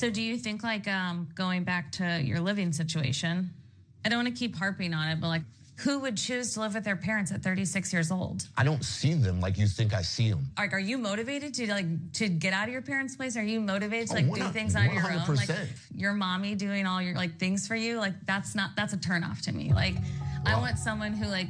So do you think like going back to your living situation, I don't want to keep harping on it, but like who would choose to live with their parents at 36 years old? I don't see them like you think I see them. Like, are you motivated to get out of your parents' place? Are you motivated to do things on your own? Like your mommy doing all your like things for you? Like that's a turnoff to me. Like I want someone who like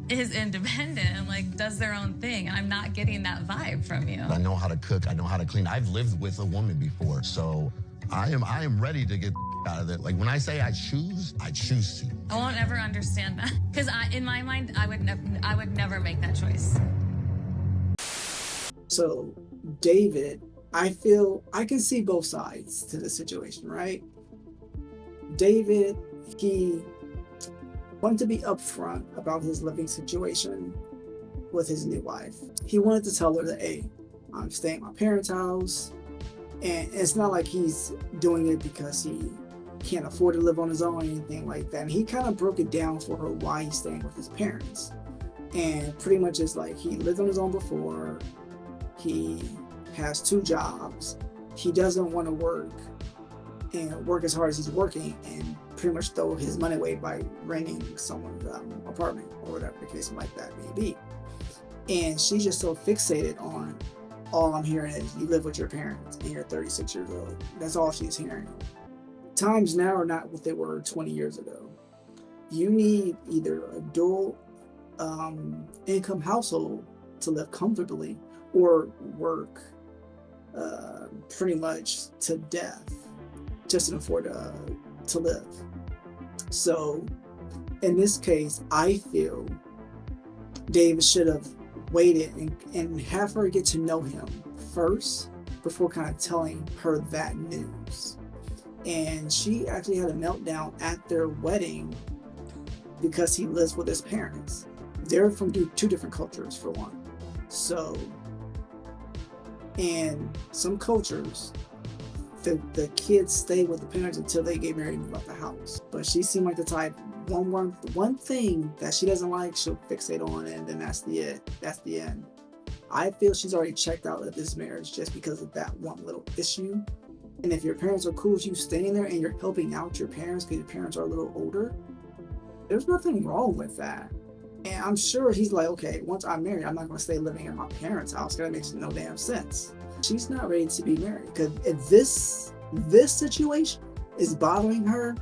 is independent and like does their own thing. And I'm not getting that vibe from you. I know how to cook. I know how to clean. I've lived with a woman before, so I am ready to get out of it. Like when I say I choose to. I won't ever understand that because in my mind, I would never make that choice. So David, I feel I can see both sides to the situation, right? David, he wanted to be upfront about his living situation with his new wife. He wanted to tell her that, hey, I'm staying at my parents' house. And it's not like he's doing it because he can't afford to live on his own or anything like that. And he kind of broke it down for her why he's staying with his parents. And pretty much it's like he lived on his own before. He has 2 jobs. He doesn't want to work as hard as he's working and pretty much throw his money away by renting someone's apartment or whatever the case like that may be. And she's just so fixated on all I'm hearing is you live with your parents and you're 36 years old. That's all she's hearing. Times now are not what they were 20 years ago. You need either a dual income household to live comfortably or work pretty much to death just to afford to live. So in this case, I feel David should have waited and have her get to know him first before kind of telling her that news. And she actually had a meltdown at their wedding because he lives with his parents. They're from 2 different cultures for one. So, in some cultures, the kids stay with the parents until they get married and move out the house. But she seemed like the type, one thing that she doesn't like, she'll fixate on, and then that's the end. I feel she's already checked out of this marriage just because of that one little issue. And if your parents are cool with you staying there and you're helping out your parents because your parents are a little older, there's nothing wrong with that. And I'm sure he's like, okay, once I'm married, I'm not going to stay living in my parents' house. That makes no damn sense. She's not ready to be married because if this situation is bothering her,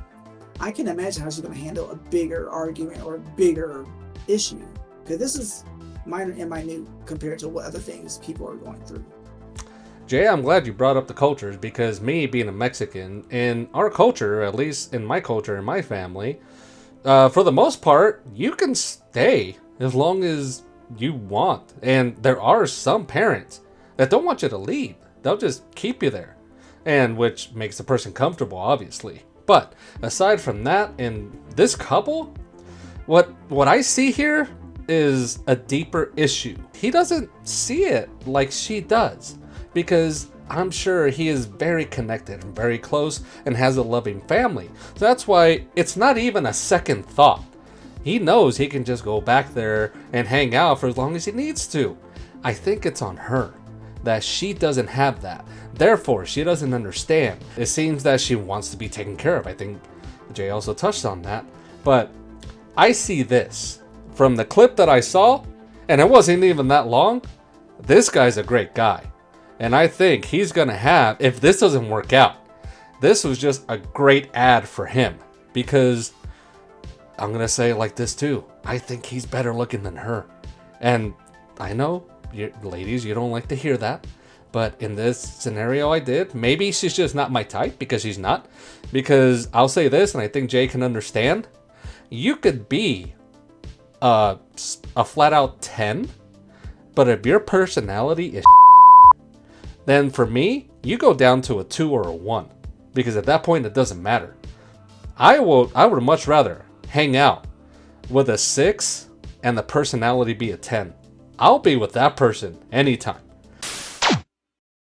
I can imagine how she's going to handle a bigger argument or a bigger issue. Because this is minor and minute compared to what other things people are going through. Jay, I'm glad you brought up the cultures because me being a Mexican, in our culture, at least in my culture and my family, for the most part, you can stay as long as you want. And there are some parents that don't want you to leave. They'll just keep you there. And which makes the person comfortable, obviously. But aside from that, in this couple, what I see here is a deeper issue. He doesn't see it like she does. Because I'm sure he is very connected and very close and has a loving family. So that's why it's not even a second thought. He knows he can just go back there and hang out for as long as he needs to. I think it's on her that she doesn't have that. Therefore, she doesn't understand. It seems that she wants to be taken care of. I think Jay also touched on that. But I see this from the clip that I saw, and it wasn't even that long. This guy's a great guy. And I think he's going to have, if this doesn't work out, this was just a great ad for him. Because I'm going to say it like this too. I think he's better looking than her. And I know, ladies, you don't like to hear that. But in this scenario I did, maybe she's just not my type because she's not. Because I'll say this, and I think Jay can understand. You could be a flat out 10. But if your personality is then for me, you go down to a 2 or a 1. Because at that point, it doesn't matter. I would much rather hang out with a 6 and the personality be a 10. I'll be with that person anytime.